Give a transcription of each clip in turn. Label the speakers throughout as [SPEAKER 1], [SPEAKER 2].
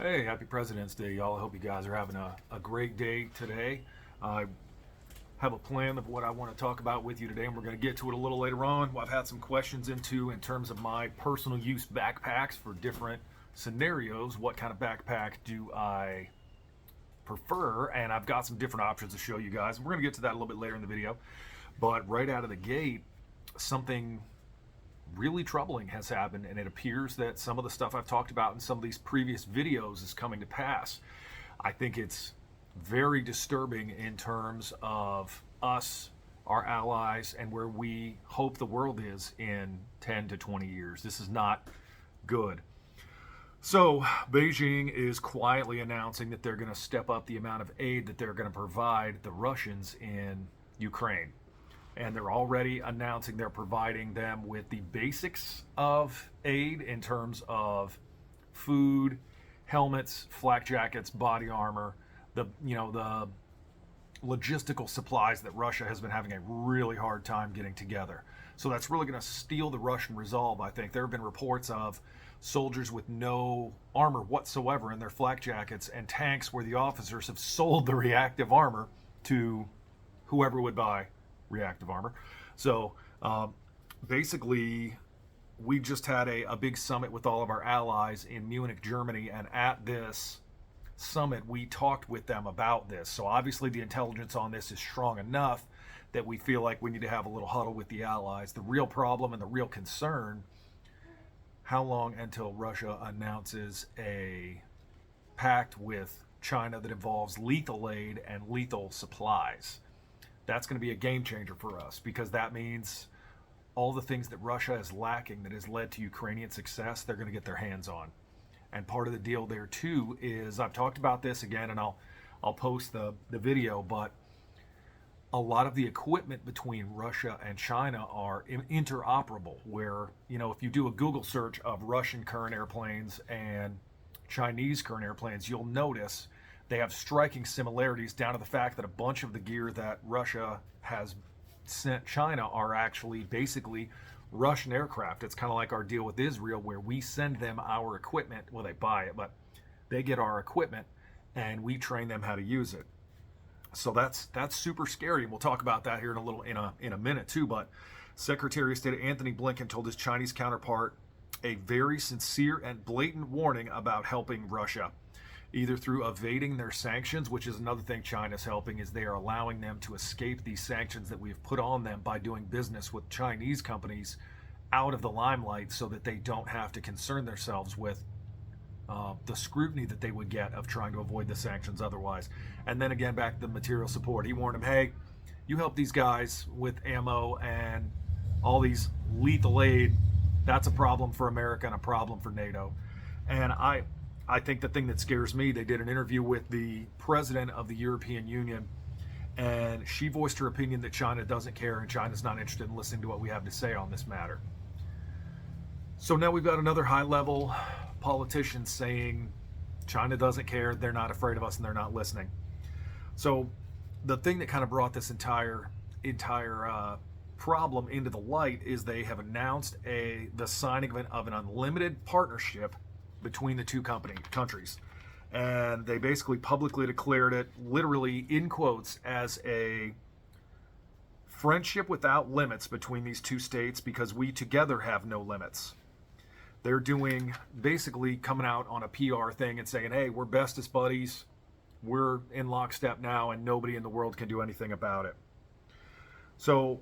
[SPEAKER 1] Hey, happy President's Day, y'all. I hope you guys are having a great day today. I have a plan of what I want to talk about with you today, and we're going to get to it a little later on. I've had some questions in terms of my personal use backpacks for different scenarios. What kind of backpack do I prefer? And I've got some different options to show you guys. We're going to get to that a little bit later in the video. But right out of the gate, something really troubling has happened, and it appears that some of the stuff I've talked about in some of these previous videos is coming to pass. I think it's very disturbing in terms of us, our allies, and where we hope the world is in 10 to 20 years. This is not good. So Beijing is quietly announcing that they're going to step up the amount of aid that they're going to provide the Russians in Ukraine. And they're already announcing they're providing them with the basics of aid in terms of food, helmets, flak jackets, body armor, the logistical supplies that Russia has been having a really hard time getting together. So that's really going to steel the Russian resolve, I think. There have been reports of soldiers with no armor whatsoever in their flak jackets and tanks where the officers have sold the reactive armor to whoever would buy reactive armor. So basically, we just had a big summit with all of our allies in Munich, Germany, and at this summit, we talked with them about this. So obviously the intelligence on this is strong enough that we feel like we need to have a little huddle with the allies. The real problem and the real concern, how long until Russia announces a pact with China that involves lethal aid and lethal supplies? That's going to be a game changer for us, because that means all the things that Russia is lacking that has led to Ukrainian success, they're going to get their hands on. And part of the deal there too is, I've talked about this again, and I'll post the video, but a lot of the equipment between Russia and China are interoperable, where, if you do a Google search of Russian current airplanes and Chinese current airplanes, you'll notice they have striking similarities, down to the fact that a bunch of the gear that Russia has sent China are actually basically Russian aircraft. It's kind of like our deal with Israel, where we send them our equipment. Well, they buy it, but they get our equipment and we train them how to use it. So that's super scary. And we'll talk about that here in a minute too. But Secretary of State Anthony Blinken told his Chinese counterpart a very sincere and blatant warning about helping Russia, either through evading their sanctions, which is another thing China's helping, is they are allowing them to escape these sanctions that we've put on them by doing business with Chinese companies out of the limelight, so that they don't have to concern themselves with the scrutiny that they would get of trying to avoid the sanctions otherwise. And then again, back to the material support. He warned them, hey, you help these guys with ammo and all these lethal aid, that's a problem for America and a problem for NATO. And I think the thing that scares me, they did an interview with the president of the European Union, and she voiced her opinion that China doesn't care and China's not interested in listening to what we have to say on this matter. So now we've got another high-level politician saying China doesn't care, they're not afraid of us, and they're not listening. So the thing that kind of brought this entire problem into the light is they have announced the signing of an unlimited partnership between the two countries. And they basically publicly declared it, literally in quotes, as a friendship without limits between these two states, because we together have no limits. They're basically coming out on a PR thing and saying, hey, we're bestest buddies, we're in lockstep now, and nobody in the world can do anything about it. So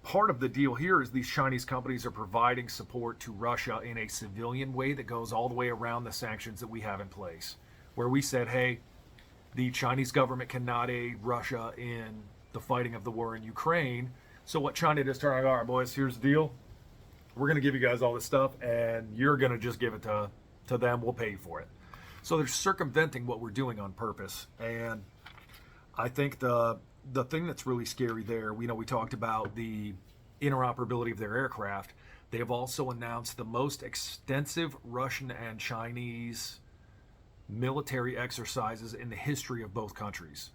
[SPEAKER 1] part of the deal here is these Chinese companies are providing support to Russia in a civilian way that goes all the way around the sanctions that we have in place, where we said, hey, the Chinese government cannot aid Russia in the fighting of the war in Ukraine. So what China did is turn, all right, boys, here's the deal. We're going to give you guys all this stuff, and you're going to just give it to them. We'll pay you for it. So they're circumventing what we're doing on purpose. And I think the thing that's really scary there, we talked about the interoperability of their aircraft. They have also announced the most extensive Russian and Chinese military exercises in the history of both countries.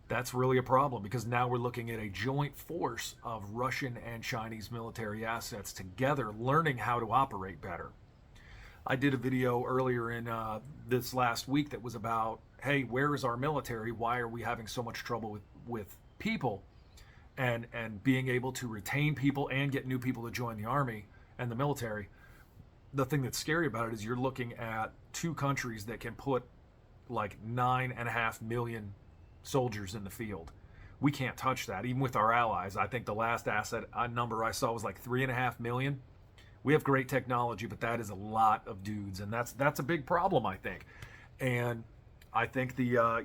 [SPEAKER 1] That's really a problem, because now we're looking at a joint force of Russian and Chinese military assets together, learning how to operate better. I did a video earlier in this last week that was about, hey, where is our military? Why are we having so much trouble with people and being able to retain people and get new people to join the Army and the military? The thing that's scary about it is you're looking at two countries that can put like 9.5 million soldiers in the field. We can't touch that, even with our allies. I think the last asset number I saw was like 3.5 million. We have great technology, but that is a lot of dudes, and that's a big problem, I think. And I think the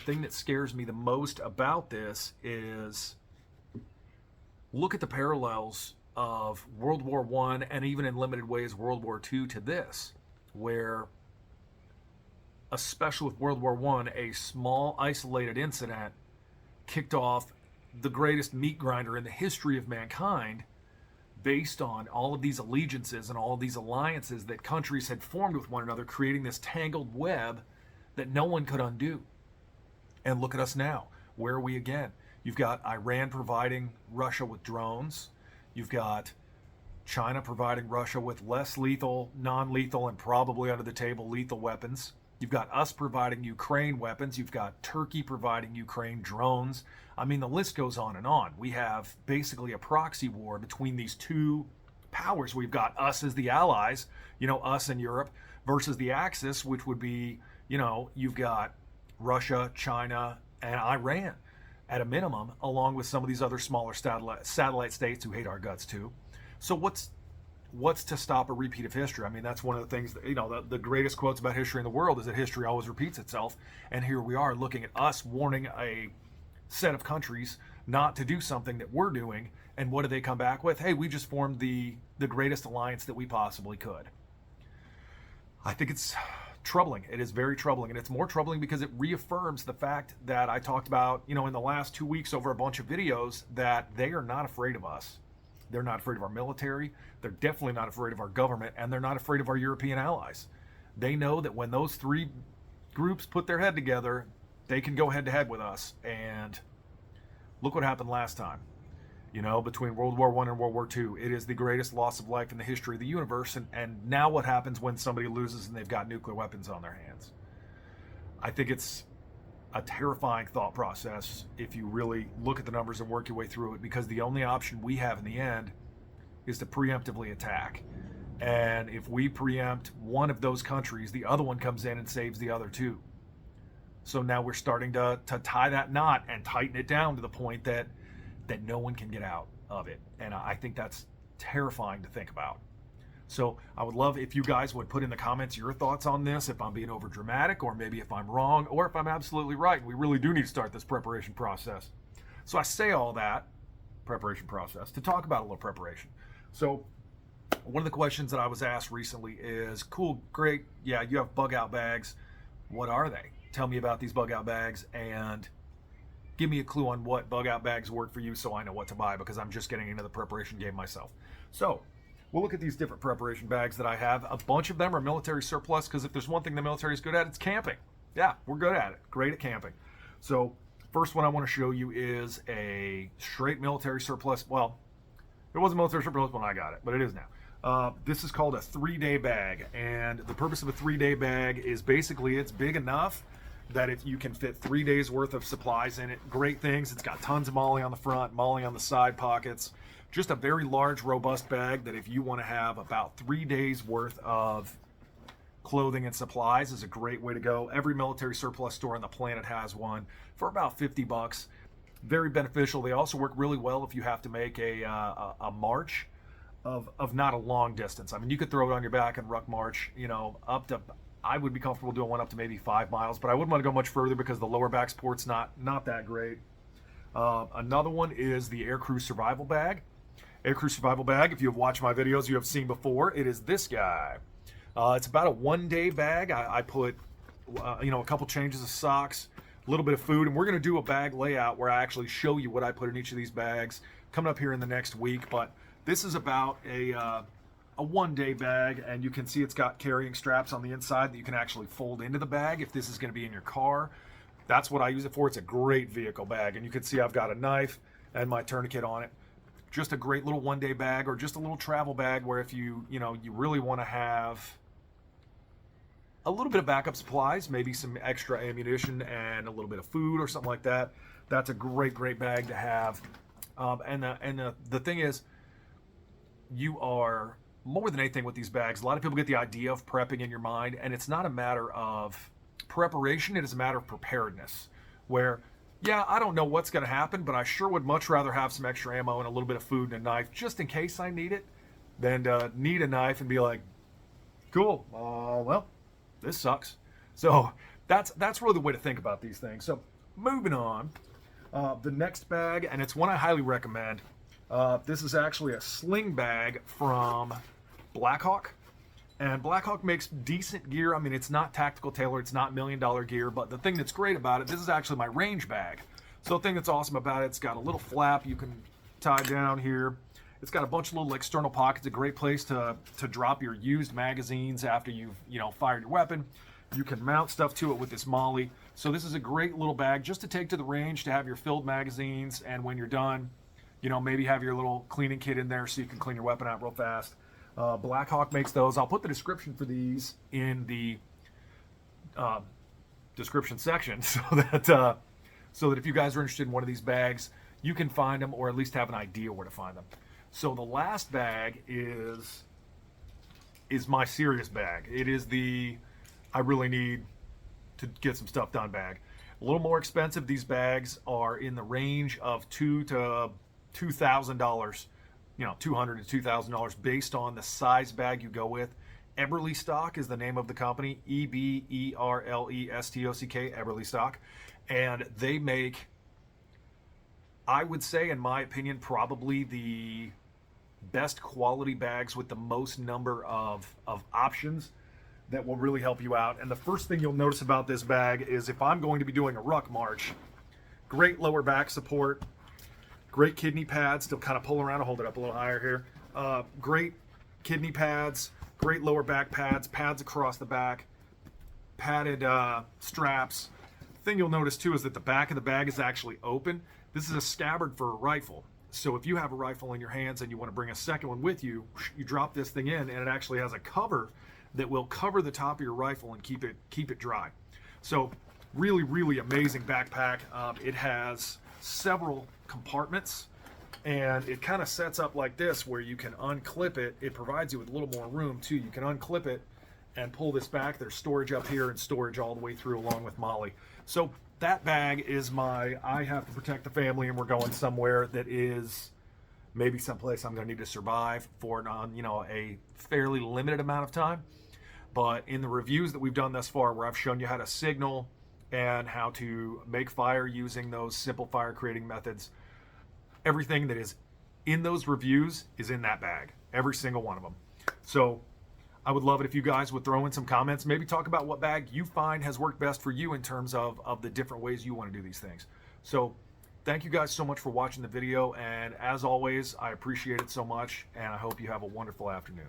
[SPEAKER 1] thing that scares me the most about this is look at the parallels of World War I and even in limited ways World War II to this, where especially with World War I, a small isolated incident kicked off the greatest meat grinder in the history of mankind, based on all of these allegiances and all of these alliances that countries had formed with one another, creating this tangled web that no one could undo. And look at us now. Where are we again? You've got Iran providing Russia with drones. You've got China providing Russia with less lethal, non-lethal, and probably under the table lethal weapons. You've got us providing Ukraine weapons. You've got Turkey providing Ukraine drones. I mean, the list goes on and on. We have basically a proxy war between these two powers. We've got us as the allies, us and Europe, versus the Axis, which would be, you've got Russia, China, and Iran at a minimum, along with some of these other smaller satellite states who hate our guts too. So what's to stop a repeat of history? I mean, that's one of the things that, the greatest quotes about history in the world is that history always repeats itself. And here we are looking at us warning a set of countries not to do something that we're doing. And what do they come back with? Hey, we just formed the greatest alliance that we possibly could. I think it's troubling. It is very troubling. And it's more troubling because it reaffirms the fact that I talked about, in the last 2 weeks over a bunch of videos, that they are not afraid of us. They're not afraid of our military. They're definitely not afraid of our government, and they're not afraid of our European allies. They know that when those three groups put their head together, they can go head to head with us. And look what happened last time. Between World War I and World War II, it is the greatest loss of life in the history of the universe. And now what happens when somebody loses and they've got nuclear weapons on their hands? I think it's a terrifying thought process if you really look at the numbers and work your way through it, because the only option we have in the end is to preemptively attack. And if we preempt one of those countries, the other one comes in and saves the other two. So now we're starting to tie that knot and tighten it down to the point that no one can get out of it. And I think that's terrifying to think about. So I would love if you guys would put in the comments your thoughts on this, if I'm being over dramatic, or maybe if I'm wrong, or if I'm absolutely right. We really do need to start this preparation process. So I say all that, preparation process, to talk about a little preparation. So one of the questions that I was asked recently is, cool, great, yeah, you have bug out bags. What are they? Tell me about these bug out bags and give me a clue on what bug out bags work for you so I know what to buy, because I'm just getting into the preparation game myself. So we'll look at these different preparation bags that I have. A bunch of them are military surplus, because if there's one thing the military is good at, it's camping. Yeah, we're good at it. Great at camping. So first one I want to show you is a straight military surplus. Well, it wasn't military surplus when I got it, but it is now. This is called a 3-day bag, and the purpose of a 3-day bag is basically it's big enough that if you can fit 3 days worth of supplies in it, great things. It's got tons of MOLLE on the front, MOLLE on the side pockets. Just a very large, robust bag that if you want to have about 3 days worth of clothing and supplies is a great way to go. Every military surplus store on the planet has one for about $50. Very beneficial. They also work really well if you have to make a march of not a long distance. I mean, you could throw it on your back and ruck march, up to, I would be comfortable doing one up to maybe 5 miles, but I wouldn't want to go much further because the lower back support's not that great. Another one is the Aircrew Survival Bag. Aircrew Survival Bag, if you have watched my videos, you have seen before. It is this guy. It's about a 1-day bag. I put, a couple changes of socks, a little bit of food, and we're going to do a bag layout where I actually show you what I put in each of these bags coming up here in the next week. But this is about a 1-day bag, and you can see it's got carrying straps on the inside that you can actually fold into the bag if this is going to be in your car. That's what I use it for. It's a great vehicle bag, and you can see I've got a knife and my tourniquet on it. Just a great little 1-day bag, or just a little travel bag where if you really want to have a little bit of backup supplies, maybe some extra ammunition and a little bit of food or something like that. That's a great bag to have. And the thing is, you are more than anything with these bags. A lot of people get the idea of prepping in your mind, and it's not a matter of preparation. It is a matter of preparedness, where, yeah, I don't know what's going to happen, but I sure would much rather have some extra ammo and a little bit of food and a knife just in case I need it than to need a knife and be like, cool, well, this sucks. So that's really the way to think about these things. So moving on, the next bag, and it's one I highly recommend. This is actually a sling bag from Blackhawk. And Blackhawk makes decent gear. I mean, it's not tactical tailored, it's not $1 million gear, but the thing that's great about it, this is actually my range bag. So the thing that's awesome about it, it's got a little flap you can tie down here. It's got a bunch of little external pockets, a great place to drop your used magazines after you've, fired your weapon. You can mount stuff to it with this molly. So this is a great little bag just to take to the range to have your filled magazines, and when you're done, maybe have your little cleaning kit in there so you can clean your weapon out real fast. Blackhawk makes those. I'll put the description for these in the description section so that if you guys are interested in one of these bags, you can find them, or at least have an idea where to find them. So the last bag is my serious bag. It is the I really need to get some stuff done bag. A little more expensive. These bags are in the range of $2,000 to $2,000. $200 to $2,000 based on the size bag you go with. Eberlestock is the name of the company, Eberlestock, Eberlestock, and they make, I would say, in my opinion, probably the best quality bags with the most number of options that will really help you out. And the first thing you'll notice about this bag is if I'm going to be doing a ruck march, great lower back support, great kidney pads to kind of pull around. I'll hold it up a little higher here. Great kidney pads, great lower back pads across the back, padded straps. The thing you'll notice too is that the back of the bag is actually open. This is a scabbard for a rifle. So if you have a rifle in your hands and you want to bring a second one with you, you drop this thing in, and it actually has a cover that will cover the top of your rifle and keep it dry. So really amazing backpack. It has several compartments, and it kind of sets up like this where you can unclip it. It provides you with a little more room too. You can unclip it and pull this back. There's storage up here and storage all the way through along with Molly. So that bag is I have to protect the family, and we're going somewhere that is maybe someplace I'm going to need to survive for a fairly limited amount of time. But in the reviews that we've done thus far, where I've shown you how to signal and how to make fire using those simple fire creating methods, everything that is in those reviews is in that bag, every single one of them. So I would love it if you guys would throw in some comments, maybe talk about what bag you find has worked best for you in terms of the different ways you want to do these things. So thank you guys so much for watching the video, and as always, I appreciate it so much, and I hope you have a wonderful afternoon.